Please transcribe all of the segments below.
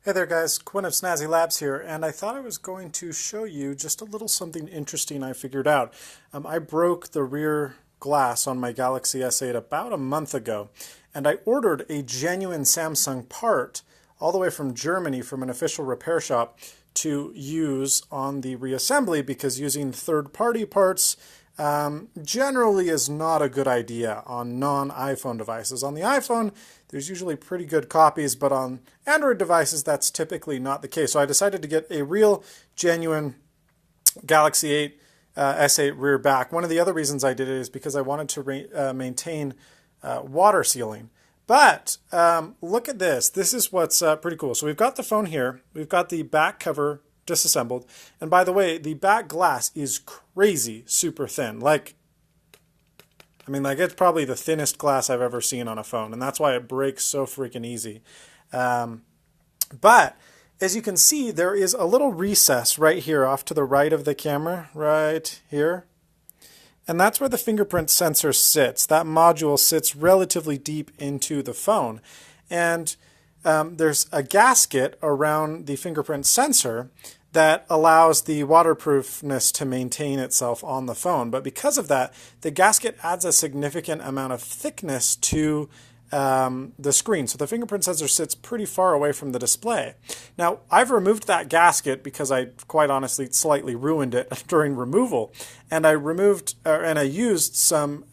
Hey there guys, Quinn of Snazzy Labs here, and I thought I was going to show you just a little something interesting I figured out. I broke the rear glass on my Galaxy S8 about a month ago, and I ordered a genuine Samsung part all the way from Germany from an official repair shop to use on the reassembly because using third-party parts generally is not a good idea on non-iPhone devices. On the iPhone, there's usually pretty good copies, but on Android devices, that's typically not the case. So I decided to get a real, genuine Galaxy 8 S8 rear back. One of the other reasons I did it is because I wanted to maintain water sealing. But look at this. This is what's pretty cool. So we've got the phone here. We've got the back cover disassembled. And by the way, the back glass is crazy super thin. Like it's probably the thinnest glass I've ever seen on a phone. And that's why it breaks so freaking easy. But as you can see, there is a little recess right here off to the right of the camera, right here. And that's where the fingerprint sensor sits. That module sits relatively deep into the phone. And there's a gasket around the fingerprint sensor that allows the waterproofness to maintain itself on the phone. But because of that, the gasket adds a significant amount of thickness to the screen. So the fingerprint sensor sits pretty far away from the display. Now, I've removed that gasket because I quite honestly slightly ruined it during removal. And I used some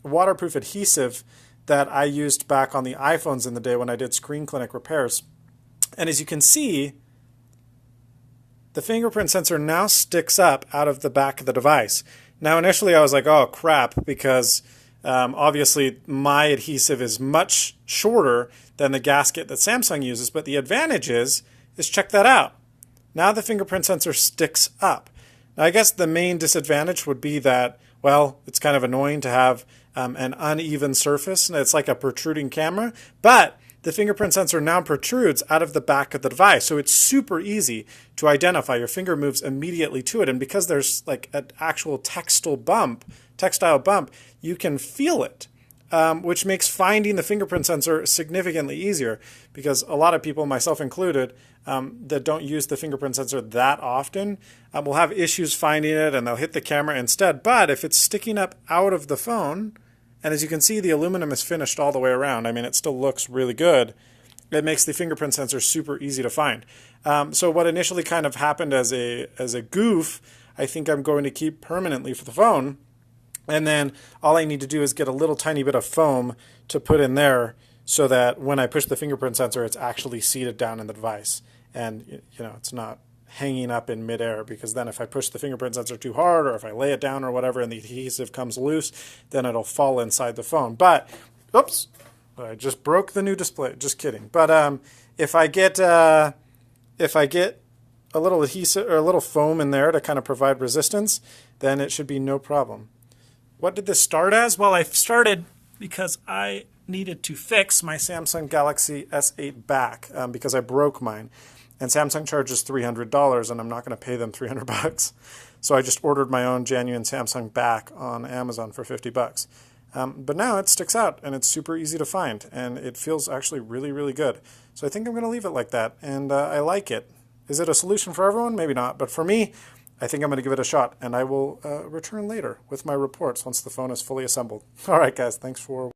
waterproof adhesive that I used back on the iPhones in the day when I did Screen Clinic repairs. And as you can see, the fingerprint sensor now sticks up out of the back of the device. Now, initially I was like, oh crap, because obviously my adhesive is much shorter than the gasket that Samsung uses, but the advantage is check that out. Now the fingerprint sensor sticks up. Now I guess the main disadvantage would be that, well, it's kind of annoying to have an uneven surface, and it's like a protruding camera, but the fingerprint sensor now protrudes out of the back of the device, so it's super easy to identify. Your finger moves immediately to it, and because there's like an actual textile bump, you can feel it, which makes finding the fingerprint sensor significantly easier, because a lot of people, myself included, that don't use the fingerprint sensor that often will have issues finding it, and they'll hit the camera instead. But if it's sticking up out of the phone, and as you can see, the aluminum is finished all the way around. I mean, it still looks really good. It makes the fingerprint sensor super easy to find. So what initially kind of happened as a goof, I think I'm going to keep permanently for the phone. And then all I need to do is get a little tiny bit of foam to put in there so that when I push the fingerprint sensor, it's actually seated down in the device. And it's not hanging up in midair, because then if I push the fingerprint sensor too hard, or if I lay it down or whatever and the adhesive comes loose, then it'll fall inside the phone. But, oops, I just broke the new display. Just kidding. But if I get a little adhesive or a little foam in there to kind of provide resistance, then it should be no problem. What did this start as? Well, I started because I needed to fix my Samsung Galaxy S8 back because I broke mine. And Samsung charges $300, and I'm not going to pay them $300. So I just ordered my own genuine Samsung back on Amazon for $50. But now it sticks out, and it's super easy to find, and it feels actually really, really good. So I think I'm going to leave it like that, and I like it. Is it a solution for everyone? Maybe not. But for me, I think I'm going to give it a shot, and I will return later with my reports once the phone is fully assembled. All right, guys, thanks for